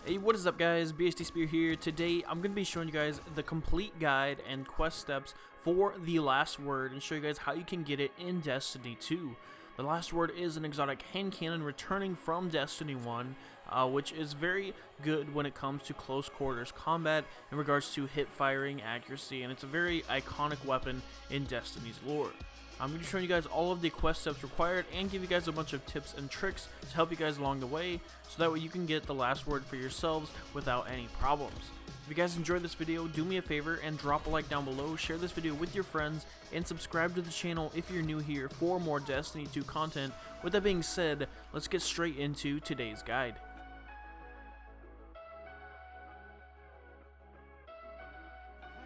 Hey, what is up guys, BST Spear here. Today I'm going to be showing you guys the complete guide and quest steps for the last word and show you guys how you can get it in Destiny 2. The last word is an exotic hand cannon returning from Destiny 1, which is very good when it comes to close quarters combat in regards to hip firing accuracy, and it's a very iconic weapon in Destiny's lore. I'm going to be showing you guys all of the quest steps required and give you guys a bunch of tips and tricks to help you guys along the way, so that way you can get the last word for yourselves without any problems. If you guys enjoyed this video, do me a favor and drop a like down below, share this video with your friends, and subscribe to the channel if you're new here for more Destiny 2 content. With that being said, let's get straight into today's guide.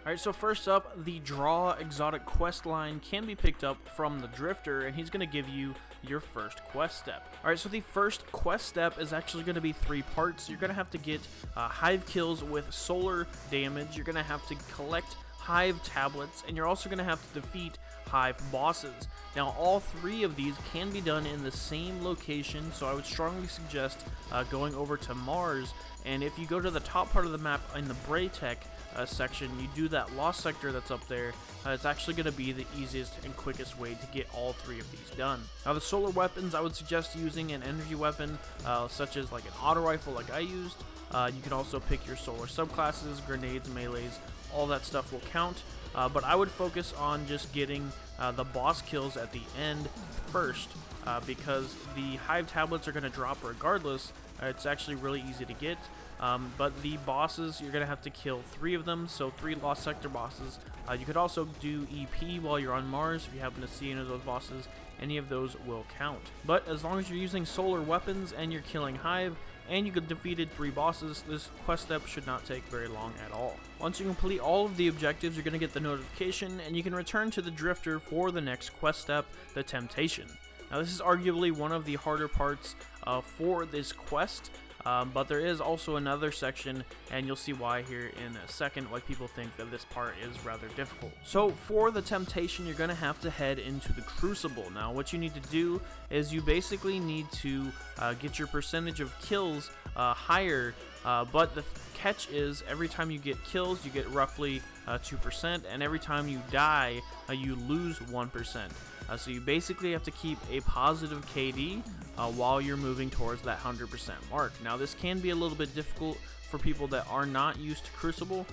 Alright, so first up, the Draw exotic quest line can be picked up from the Drifter, and he's going to give you your first quest step. Alright, so the first quest step is actually going to be 3 parts. You're going to have to get hive kills with solar damage, you're going to have to collect hive tablets, and you're also going to have to defeat hive bosses. Now, all 3 of these can be done in the same location, so I would strongly suggest going over to Mars, and if you go to the top part of the map in the Braytech section, you do that lost sector that's up there. It's actually going to be the easiest and quickest way to get all 3 of these done. Now, the solar weapons, I would suggest using an energy weapon such as like an auto rifle like I used. You can also pick your solar subclasses, grenades, melees, all that stuff will count, but I would focus on just getting the boss kills at the end first, because the hive tablets are going to drop regardless. It's actually really easy to get. But the bosses, you're going to have to kill 3 of them, so 3 Lost Sector bosses. You could also do EP while you're on Mars if you happen to see any of those bosses. Any of those will count. But as long as you're using solar weapons and you're killing Hive, and you defeated 3 bosses, this quest step should not take very long at all. Once you complete all of the objectives, you're going to get the notification, and you can return to the Drifter for the next quest step, the Temptation. Now, this is arguably one of the harder parts for this quest. But there is also another section, and you'll see why here in a second, why people think that this part is rather difficult. So for the Temptation, you're going to have to head into the Crucible. Now, what you need to do is you basically need to get your percentage of kills higher, but the catch is every time you get kills, you get roughly 2%, and every time you die, you lose 1%. So you basically have to keep a positive KD while you're moving towards that 100% mark. Now, this can be a little bit difficult for people that are not used to Crucible,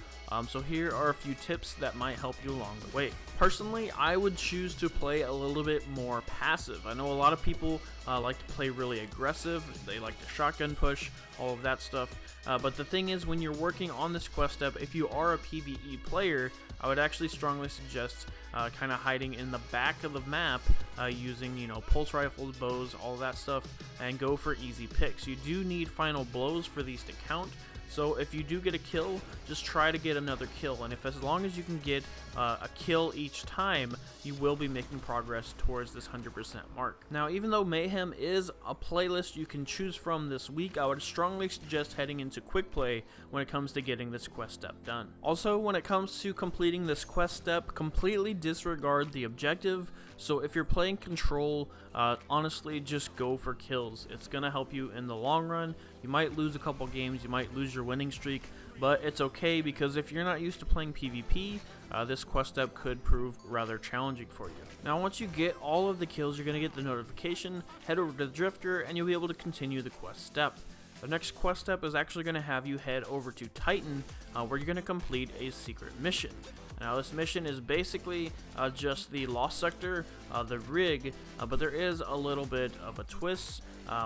so here are a few tips that might help you along the way. Personally, I would choose to play a little bit more passive. I know a lot of people like to play really aggressive, they like to shotgun push, all of that stuff. But the thing is, when you're working on this quest step, if you are a PvE player, I would actually strongly suggest kind of hiding in the back of the map using, pulse rifles, bows, all that stuff, and go for easy picks. You do need final blows for these to count. So if you do get a kill, just try to get another kill, and if as long as you can get a kill each time, you will be making progress towards this 100% mark. Now, even though Mayhem is a playlist you can choose from this week, I would strongly suggest heading into quick play when it comes to getting this quest step done. Also, when it comes to completing this quest step, completely disregard the objective. So if you're playing Control, honestly, just go for kills. It's going to help you in the long run. You might lose a couple games, you might lose your winning streak, but it's okay, because if you're not used to playing PvP, this quest step could prove rather challenging for you. Now, once you get all of the kills, you're going to get the notification, head over to the Drifter, and you'll be able to continue the quest step. The next quest step is actually going to have you head over to Titan, where you're going to complete a secret mission. Now, this mission is basically just the Lost Sector, the rig, but there is a little bit of a twist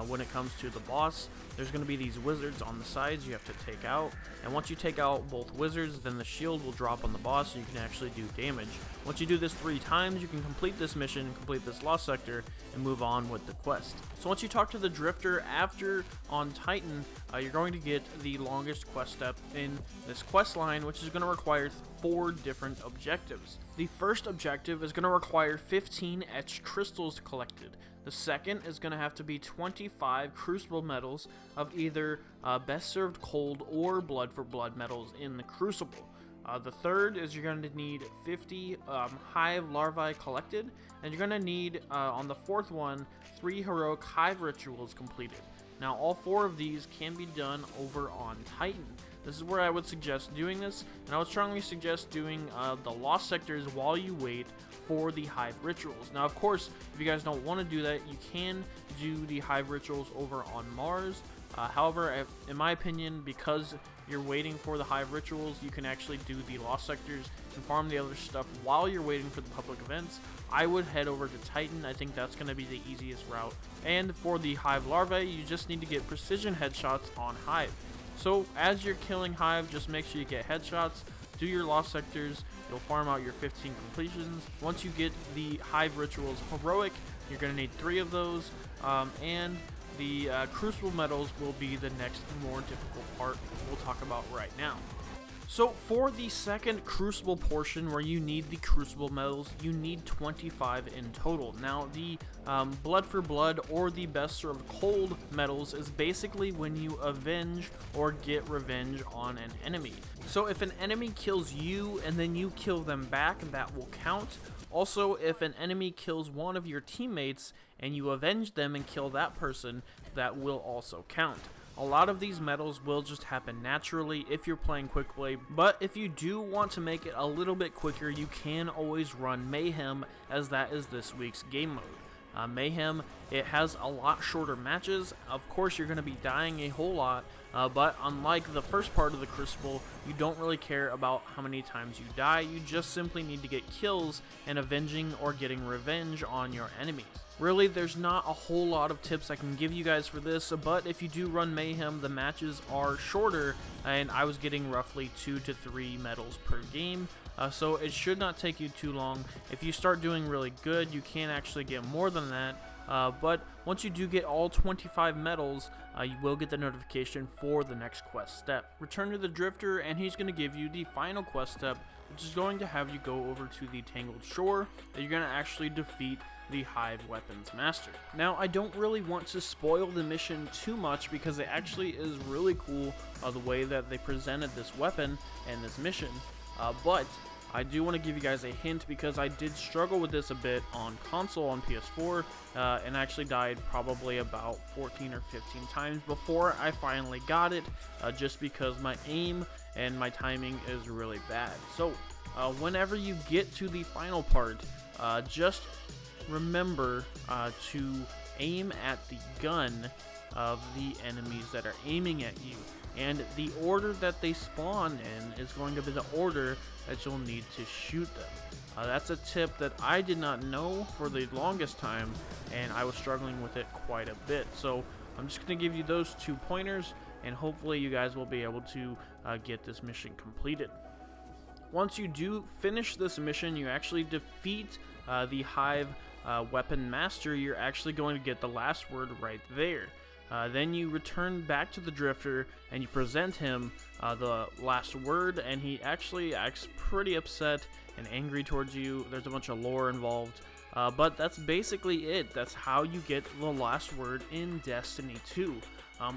when it comes to the boss. There's going to be these wizards on the sides you have to take out, and once you take out both wizards, then the shield will drop on the boss, and you can actually do damage. Once you do this 3 times, you can complete this mission, complete this Lost Sector, and move on with the quest. So once you talk to the Drifter after on Titan, you're going to get the longest quest step in this quest line, which is going to require 4 different objectives. The first objective is going to require 15 etched crystals collected. The second is going to have to be 25 Crucible medals of either Best Served Cold or Blood for Blood medals in the Crucible. The third is you're going to need 50 hive larvae collected, and you're going to need, on the fourth one, 3 heroic hive rituals completed. Now all 4 of these can be done over on Titan. This is where I would suggest doing this, and I would strongly suggest doing the Lost Sectors while you wait for the Hive Rituals. Now of course, if you guys don't want to do that, you can do the Hive Rituals over on Mars. However, in my opinion, because you're waiting for the Hive Rituals, you can actually do the Lost Sectors and farm the other stuff while you're waiting for the public events. I would head over to Titan. I think that's going to be the easiest route. And for the Hive Larvae, you just need to get precision headshots on Hive. So as you're killing Hive, just make sure you get headshots, do your Lost Sectors, you'll farm out your 15 completions. Once you get the Hive Rituals Heroic, you're going to need 3 of those, and the Crucible medals will be the next more difficult part we'll talk about right now. So for the second Crucible portion, where you need the Crucible medals, you need 25 in total. Now the Blood for Blood or the Best Served Cold medals is basically when you avenge or get revenge on an enemy. So if an enemy kills you and then you kill them back, that will count. Also, if an enemy kills one of your teammates and you avenge them and kill that person, that will also count. A lot of these medals will just happen naturally if you're playing quick play, but if you do want to make it a little bit quicker, you can always run Mayhem, as that is this week's game mode. Mayhem, it has a lot shorter matches. Of course, you're going to be dying a whole lot, but unlike the first part of the Crucible, you don't really care about how many times you die. You just simply need to get kills and avenging or getting revenge on your enemies. Really, there's not a whole lot of tips I can give you guys for this, but if you do run Mayhem, the matches are shorter, and I was getting roughly 2 to 3 medals per game, so it should not take you too long. If you start doing really good, you can actually get more than that, but once you do get all 25 medals, you will get the notification for the next quest step. Return to the Drifter, and he's going to give you the final quest step, which is going to have you go over to the Tangled Shore, that you're going to actually defeat the Hive Weapons Master. Now, I don't really want to spoil the mission too much because it actually is really cool the way that they presented this weapon and this mission, but I do want to give you guys a hint because I did struggle with this a bit on console on PS4 and actually died probably about 14 or 15 times before I finally got it, just because my aim and my timing is really bad. So whenever you get to the final part, just remember to aim at the gun of the enemies that are aiming at you, and the order that they spawn in is going to be the order that you'll need to shoot them. That's a tip that I did not know for the longest time, and I was struggling with it quite a bit. So I'm just going to give you those 2 pointers, and hopefully you guys will be able to get this mission completed. Once you do finish this mission, you actually defeat the Hive Weapon Master. You're actually going to get the last word right there. Then you return back to the Drifter and you present him the last word, and he actually acts pretty upset and angry towards you. There's a bunch of lore involved, but that's basically it. That's how you get the last word in Destiny 2.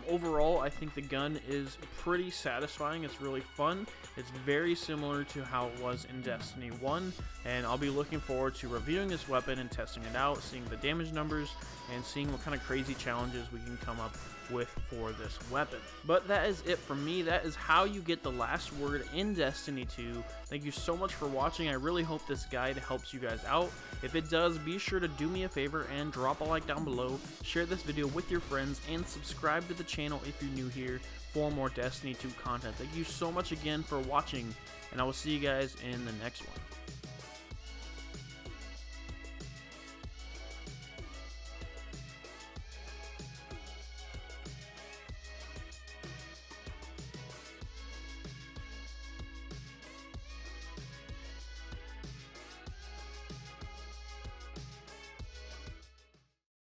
Overall, I think the gun is pretty satisfying. It's really fun. It's very similar to how it was in Destiny 1, and I'll be looking forward to reviewing this weapon and testing it out, seeing the damage numbers, and seeing what kind of crazy challenges we can come up with for this weapon. But that is it from me. That is how you get the last word in Destiny 2. Thank you so much for watching. I really hope this guide helps you guys out. If it does, be sure to do me a favor and drop a like down below, share this video with your friends, and subscribe to the channel if you're new here for more Destiny 2 content. Thank you so much again for watching, and I will see you guys in the next one.